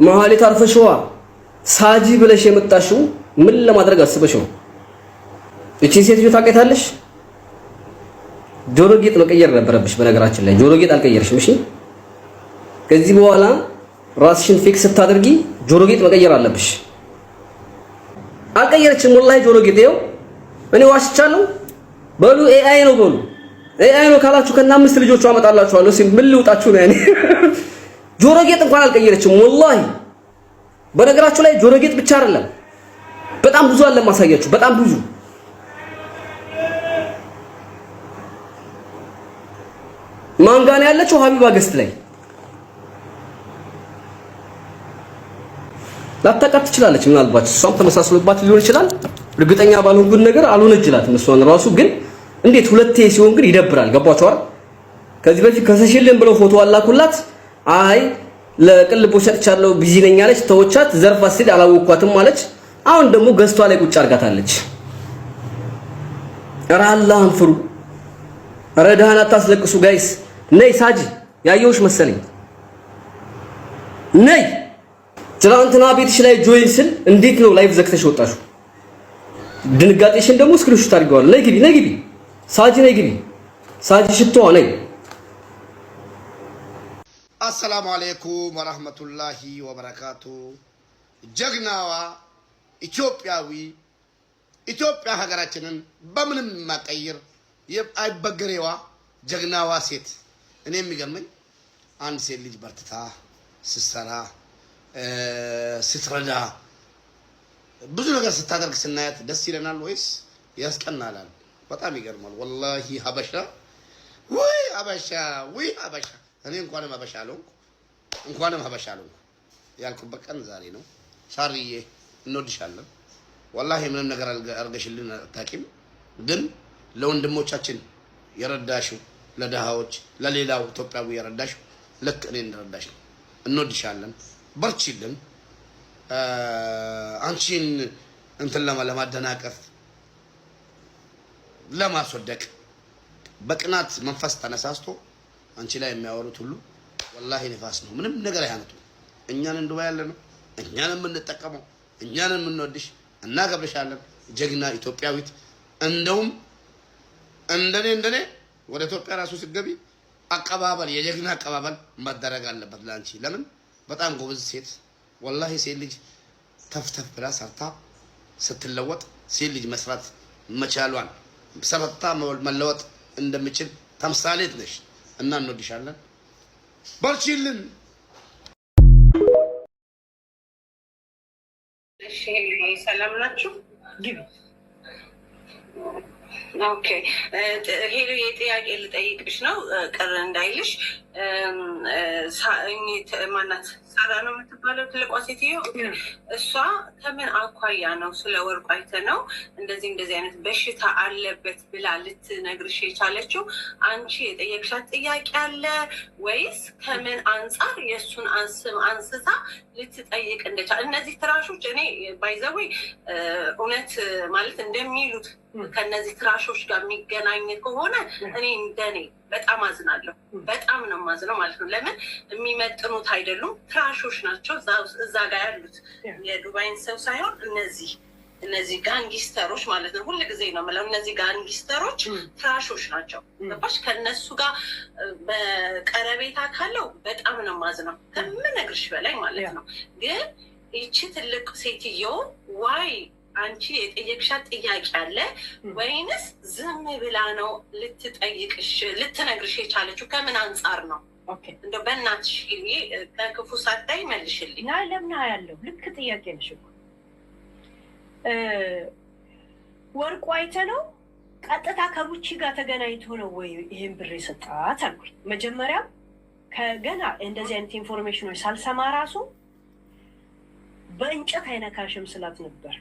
መሀሌት አርፈሽዋ ሳጂ ብለሽ የመጣሽው ምን ለማድረግ አስበሽው? እቺ ሴትዮ ታውቂያታለሽ? ጆሮ ጌጥ መቀየር ነበረብሽ። በነገራችን ላይ ጆሮ ጌጥ አልቀየርሽም። እሺ ከዚህ በኋላ ራስሽን ፊክስ ስታደርጊ ጆሮ ጌጥ መቀየር አለብሽ። አልቀየረችም ወላሂ ጆሮ ጌጥ። ይኸው እኔ ዋሽቻለሁ በሉ። ኤአይ ነው በሉ። ኤአይ ነው ካላችሁ ከና 5 ልጆቹ አመጣላችኋለሁ። ሲም ምን ልውጣችሁ ነው ያኔ። ጆሮ ጌጥ እንኳን አልቀየረችም ወላሂ። በነገራችሁ ላይ ጆሮ ጌጥ ብቻ አይደለም በጣም ብዙ አለ ማሳያችሁ። በጣም ብዙ ማንጋን ያለችው ሀቢባ ገስት ላይ ላታውቃት ትችላለች። ምናልባት እሷም ተመሳስሎባት ሊሆን ይችላል። እርግጠኛ ባልሆንኩት ነገር አልሆነችላትም እሷን ራሱ። ግን እንዴት ሁለቴ ሲሆን ግን ይደብራል። ገባችሁ አይደል? ከዚህ በፊት ከሰሽልን ብለው ፎቶ አላኩላት። አይ ለቅልቦ ሰጥቻለሁ ቢዚ ነኝ አለች። ተወቻት። ዘርፋ ሲል አላወኳትም አለች። አሁን ደግሞ ገዝቷ ላይ ቁጭ አርጋታለች። ኧረ አላህን ፍሩ። ኧረ ደህና አታስለቅሱ ጋይስ። ነይ ሳጂ ያየሁሽ መሰለኝ። ነይ ትናንትና ቤትሽ ላይ ጆይን ስል እንዴት ነው ላይቭ ዘግተሽ ወጣሽ? ድንጋጤሽን ደግሞ ስክሪንሾት አድርገዋል። ነይ ግቢ፣ ነይ ግቢ ሳጂ፣ ነይ ግቢ ሳጂ ሽቶ ነይ። አሰላሙ አለይኩም ወራህመቱላሂ ወበረካቱ። ጀግናዋ ኢትዮጵያ ሀገራችንን በምንም ማቀየር አይበገሬዋ ጀግናዋ ሴት። እኔ የሚገርመኝ አንድ ሴት ልጅ በርትታ ስትሰራ ስትረዳ ብዙ ነገር ስታደርግ ስናያት ደስ ይለናል ወይስ ያስቀናናል? በጣም ይገርማል ወላሂ። ሀበሻ ወይ ሀበሻ እኔ እንኳንም ሀበሻ አልሆንኩ ያልኩበት ቀን ዛሬ ነው። ሳርዬ እንወድሻለን ወላሂ። ምንም ነገር አርገሽልን አታውቂም፣ ግን ለወንድሞቻችን የረዳሽው ለደሃዎች ለሌላው ኢትዮጵያዊ የረዳሽው ልክ እኔ እንደረዳሽ ነው። እንወድሻለን፣ በርቺልን። አንቺን እንትን ለማደናቀፍ ለማስወደቅ በቅናት መንፈስ ተነሳስቶ አንቺ ላይ የሚያወሩት ሁሉ ወላሂ ንፋስ ነው። ምንም ነገር አያመጡ። እኛን እንዱባ ያለ ነው። እኛን የምንጠቀመው እኛን የምንወድሽ እናገብርሻለን። ጀግና ኢትዮጵያዊት። እንደውም እንደኔ ወደ ኢትዮጵያ ራሱ ስትገቢ አቀባበል የጀግና አቀባበል መደረግ አለበት ላንቺ። ለምን በጣም ጎበዝ ሴት ወላሂ። ሴት ልጅ ተፍተፍ ብላ ሰርታ ስትለወጥ ሴት ልጅ መስራት መቻሏን ሰርታ መለወጥ እንደምችል ተምሳሌት ነሽ እና እንወድሻለን። በርቺልን። እሺ ሰላም ናችሁ? ግቢ። ኦኬ ሄሎ፣ የጥያቄ ልጠይቅሽ ነው ቅር እንዳይልሽ። ማናት ሳራ ነው የምትባለው ትልቋ ሴትዮ። እሷ ከምን አኳያ ነው ስለ ወርቁ አይተ ነው እንደዚህ አይነት በሽታ አለበት ብላ ልትነግርሽ የቻለችው? አንቺ የጠየቅሻት ጥያቄ አለ ወይስ ከምን አንጻር የእሱን ስም አንስታ ልትጠይቅ እንደቻለ? እነዚህ ትራሾች እኔ ባይዘዌ እውነት ማለት እንደሚሉት ከነዚህ ትራሾች ጋር የሚገናኝ ከሆነ እኔ እንደኔ በጣም አዝናለሁ። በጣም ነው ማዝነው ማለት ነው። ለምን የሚመጥኑት አይደሉም፣ ትራሾች ናቸው እዛ ጋር ያሉት። የዱባይን ሰው ሳይሆን እነዚህ ጋንጊስተሮች ማለት ነው። ሁል ጊዜ ነው የምለው እነዚህ ጋንጊስተሮች ትራሾች ናቸው። ገባሽ? ከነሱ ጋር በቀረቤታ ካለው በጣም ነው ማዝነው ከምነግርሽ በላይ ማለት ነው። ግን ይቺ ትልቅ ሴትዮ ዋይ አንቺ የጠየቅሻት ጥያቄ አለ ወይንስ ዝም ብላ ነው ልትነግርሽ የቻለችው? ከምን አንጻር ነው? እንደው በእናትሽ ከክፉ ሳታይ መልሽልኝ። ለምን ያለው ልክ ጥያቄ ነሽ እኮ። ወርቁ አይተ ነው ቀጥታ ከቡቺ ጋር ተገናኝቶ ነው ወይ ይሄን ብር የሰጣት አልኩኝ። መጀመሪያ ከገና እንደዚህ አይነት ኢንፎርሜሽኖች ሳልሰማ ራሱ በእንጨት አይነካሽም ስላት ነበር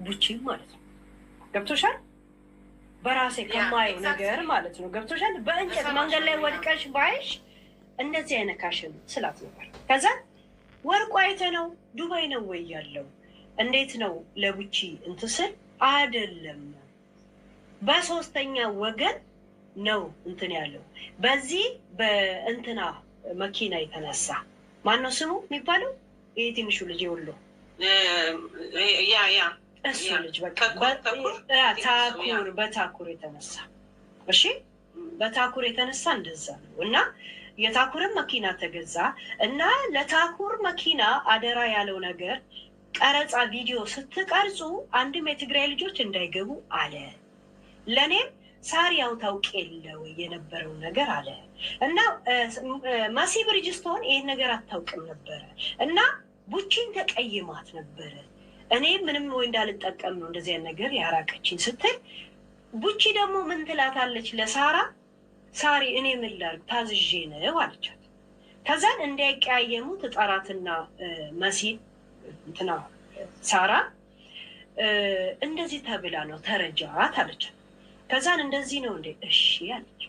ቡቺ ማለት ነው። ገብቶሻል? በራሴ ከማየው ነገር ማለት ነው። ገብቶሻል? በእንጨት መንገድ ላይ ወድቀሽ ባይሽ እንደዚህ አይነካሽም ስላት ነበር። ከዛ ወርቁ አይተ ነው ዱባይ ነው ወይ ያለው? እንዴት ነው ለቡቺ እንትስል አይደለም፣ በሶስተኛ ወገን ነው እንትን ያለው። በዚህ በእንትና መኪና የተነሳ ማነው ስሙ የሚባለው? ይሄ ትንሹ ልጅ ይወሉ ያ እሱ ልጅ በቃ በታኩር የተነሳ እሺ፣ በታኩር የተነሳ እንደዛ ነው። እና የታኩርን መኪና ተገዛ እና ለታኩር መኪና አደራ ያለው ነገር ቀረጻ ቪዲዮ ስትቀርጹ አንድም የትግራይ ልጆች እንዳይገቡ አለ። ለኔም ሳሪያው ታውቅ የለው የነበረው ነገር አለ እና መሲ ብሪጅስቶን ይሄን ነገር አታውቅም ነበረ እና ቡቺን ተቀይማት ነበረ። እኔ ምንም ወይ እንዳልጠቀም ነው እንደዚህ አይነት ነገር ያራቀችኝ ስትል ቡቺ ደግሞ ምን ትላታለች ለሳራ? ሳሪ እኔ ምን ላድርግ ታዝዤ ነው አለቻት። ከዛን እንዳይቀያየሙ ትጠራትና መሲ እንትና ሳራ እንደዚህ ተብላ ነው ተረጃት አለቻት። ከዛን እንደዚህ ነው እንዴ? እሺ አለች።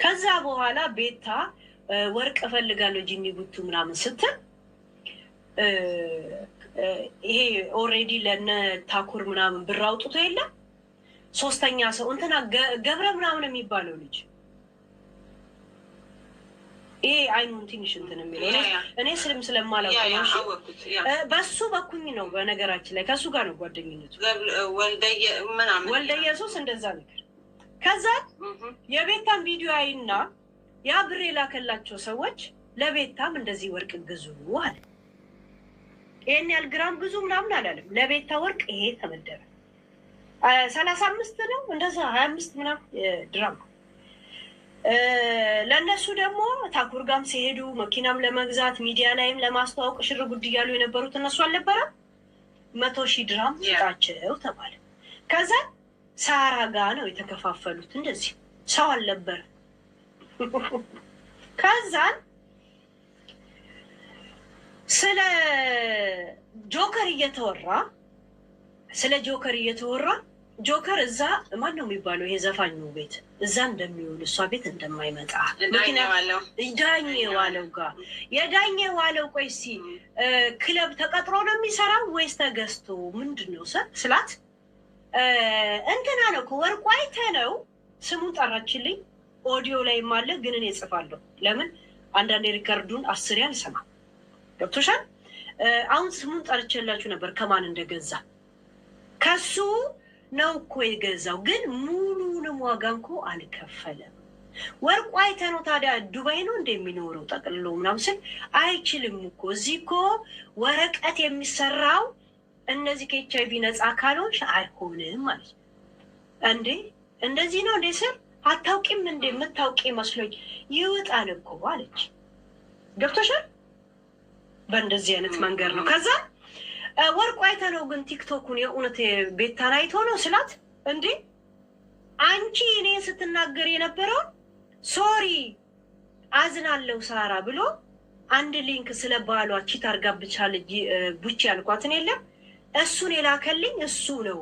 ከዛ በኋላ ቤታ ወርቅ እፈልጋለሁ ጂኒ ጉቱ ምናምን ስትል ይሄ ኦልሬዲ ለነ ታኩር ምናምን ብር አውጥቶ የለም ሶስተኛ ሰው እንትና ገብረ ምናምን የሚባለው ልጅ ይሄ አይኑን ትንሽ እንትን የሚለው እኔ ስለማላውቅ ነው። በሱ በኩኝ ነው በነገራችን ላይ ከሱ ጋር ነው ጓደኝነቱ ወልደ ኢየሱስ እንደዛ ነገር። ከዛ የቤታም ቪዲዮ አይና ያ ብር የላከላቸው ሰዎች ለቤታም እንደዚህ ወርቅ ግዙ አለ። ይሄን ያህል ግራም ግዙ ምናምን አላለም። ለቤታ ወርቅ ይሄ ተመደበ 35 ነው እንደዛ 25 ምናምን ድራም። ለነሱ ደግሞ ታኩር ጋም ሲሄዱ መኪናም ለመግዛት ሚዲያ ላይም ለማስተዋወቅ ሽር ጉድ እያሉ የነበሩት እነሱ አልነበረም 100,000 ድራም ስጣቸው ተባለ። ከዛ ሳራ ጋ ነው የተከፋፈሉት። እንደዚህ ሰው አልነበረ። ከዛ ስለ ጆከር እየተወራ ጆከር እዛ ማን ነው የሚባለው ይሄ ዘፋኙ ቤት እዛ እንደሚውል እሷ ቤት እንደማይመጣ ዳኜ ዋለው ጋር የዳኜ ዋለው ቆይ እስኪ ክለብ ተቀጥሮ ነው የሚሰራው ወይስ ተገዝቶ ምንድን ነው ስላት እንትና ነው ወርቁ አይተህ ነው ስሙን ጠራችልኝ። ኦዲዮ ላይ ማለ ግን እኔ እጽፋለሁ። ለምን አንዳንዴ ሪከርዱን 10 ያልሰማ ገብቶሻል። አሁን ስሙን ጠርቼላችሁ ነበር ከማን እንደገዛ ከሱ ነው እኮ የገዛው፣ ግን ሙሉንም ዋጋ እንኮ አልከፈለም። ወርቁ አይተህ ነው ታዲያ ዱባይ ነው እንደሚኖረው ጠቅልሎ ምናምን ስል አይችልም እኮ እዚህ እኮ ወረቀት የሚሰራው እነዚህ ከኤችአይቪ ነፃ ካልሆንሽ አይሆንም ማለት ነው። እንዴ እንደዚህ ነው እንዴ ስል አታውቂም እንዴ? የምታውቂ መስሎኝ ይወጣል እኮ አለች። ገብቶሻል? በእንደዚህ አይነት መንገድ ነው። ከዛ ወርቁ አይተህ ነው ግን ቲክቶኩን የእውነት ቤታን አይቶ ነው ስላት፣ እንዴ አንቺ እኔ ስትናገር የነበረው ሶሪ አዝናለሁ ሳራ ብሎ አንድ ሊንክ ስለ ባሏ ቺት አርጋብቻለች ቡቺ ያልኳትን የለም እሱን የላከልኝ እሱ ነው።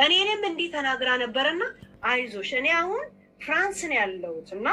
እኔንም እንዲህ ተናግራ ነበርና አይዞሽ እኔ አሁን ፍራንስ ነው ያለሁት እና